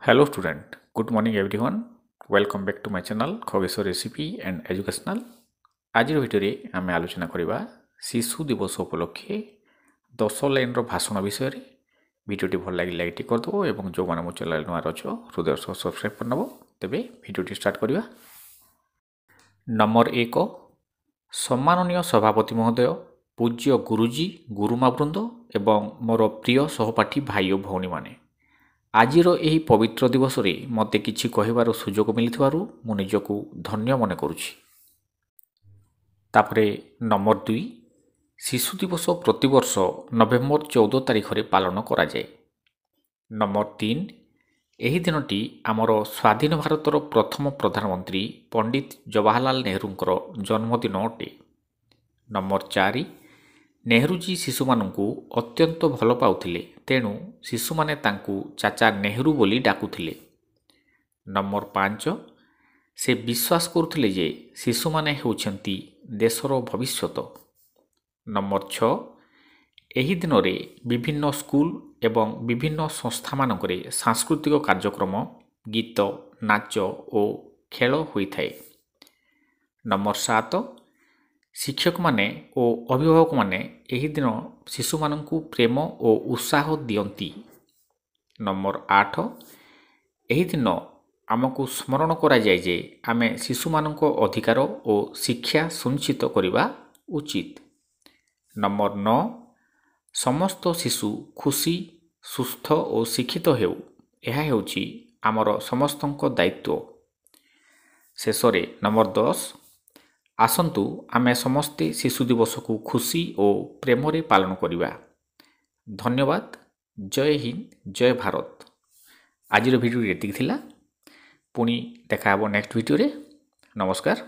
Hello student, good morning everyone. Welcome back to my channel Khogeshwar Recipe and Educational. ଆଜିର ଭିଡ଼ିଓରେ ଆମେ ଆଲୋଚନା କରିବା ଶିଶୁ ଦିବସ ଉପଲକ୍ଷେ 10 ଲାଇନ୍ର ଭାଷଣ ବିଷୟରେ। ଭିଡ଼ିଓଟି ଭଲ ଲାଗିଲେ ଲାଇକ୍ କରିଦେବ ଏବଂ ଯେଉଁମାନେ ମୋ ଚ୍ୟାନେଲ ନୂଆ ଅଛ ହୃଦୟ ସହ ସବସ୍କ୍ରାଇବ୍ କରିନେବ। ତେବେ ଭିଡ଼ିଓଟି ଷ୍ଟାର୍ଟ କରିବା। ନମ୍ବର 1, ସମ୍ମାନନୀୟ ସଭାପତି ମହୋଦୟ, ପୂଜ୍ୟ ଗୁରୁଜୀ ଗୁରୁମାବୃନ୍ଦ ଏବଂ ମୋର ପ୍ରିୟ ସହପାଠୀ ଭାଇ ଓ ଭଉଣୀମାନେ, ଆଜିର ଏହି ପବିତ୍ର ଦିବସରେ ମୋତେ କିଛି କହିବାର ସୁଯୋଗ ମିଳିଥିବାରୁ ମୁଁ ନିଜକୁ ଧନ୍ୟ ମନେ କରୁଛି। ତାପରେ ନମ୍ବର 2, ଶିଶୁ ଦିବସ ପ୍ରତିବର୍ଷ ନଭେମ୍ବର 14 ତାରିଖରେ ପାଳନ କରାଯାଏ। ନମ୍ବର 3, ଏହି ଦିନଟି ଆମର ସ୍ୱାଧୀନ ଭାରତର ପ୍ରଥମ ପ୍ରଧାନମନ୍ତ୍ରୀ ପଣ୍ଡିତ ଜବାହରଲାଲ ନେହେରୁଙ୍କର ଜନ୍ମଦିନ ଅଟେ। ନମ୍ବର 4, ନେହେରୁଜୀ ଶିଶୁମାନଙ୍କୁ ଅତ୍ୟନ୍ତ ଭଲ ପାଉଥିଲେ, ତେଣୁ ଶିଶୁମାନେ ତାଙ୍କୁ ଚାଚା ନେହେରୁ ବୋଲି ଡାକୁଥିଲେ। ନମ୍ବର 5, ସେ ବିଶ୍ୱାସ କରୁଥିଲେ ଯେ ଶିଶୁମାନେ ହେଉଛନ୍ତି ଦେଶର ଭବିଷ୍ୟତ। ନମ୍ବର 6, ଏହି ଦିନରେ ବିଭିନ୍ନ ସ୍କୁଲ ଏବଂ ବିଭିନ୍ନ ସଂସ୍ଥାମାନଙ୍କରେ ସାଂସ୍କୃତିକ କାର୍ଯ୍ୟକ୍ରମ, ଗୀତ, ନାଚ ଓ ଖେଳ ହୋଇଥାଏ। ନମ୍ବର 7, ଶିକ୍ଷକମାନେ ଓ ଅଭିଭାବକମାନେ ଏହି ଦିନ ଶିଶୁମାନଙ୍କୁ ପ୍ରେମ ଓ ଉତ୍ସାହ ଦିଅନ୍ତି। ନମ୍ବର 8, ଏହି ଦିନ ଆମକୁ ସ୍ମରଣ କରାଯାଏ ଯେ ଆମେ ଶିଶୁମାନଙ୍କ ଅଧିକାର ଓ ଶିକ୍ଷା ସୁନିଶ୍ଚିତ କରିବା ଉଚିତ। ନମ୍ବର 9, ସମସ୍ତ ଶିଶୁ ଖୁସି, ସୁସ୍ଥ ଓ ଶିକ୍ଷିତ ହେଉ, ଏହା ହେଉଛି ଆମର ସମସ୍ତଙ୍କ ଦାୟିତ୍ୱ। ଶେଷରେ ନମ୍ବର 10, ଆସନ୍ତୁ ଆମେ ସମସ୍ତେ ଶିଶୁ ଦିବସକୁ ଖୁସି ଓ ପ୍ରେମରେ ପାଳନ କରିବା। ଧନ୍ୟବାଦ। ଜୟ ହିନ୍ଦ, ଜୟ ଭାରତ। ଆଜିର ଭିଡ଼ିଓ ଏତିକି ଥିଲା। ପୁଣି ଦେଖା ହେବ ନେକ୍ସଟ ଭିଡ଼ିଓରେ। ନମସ୍କାର।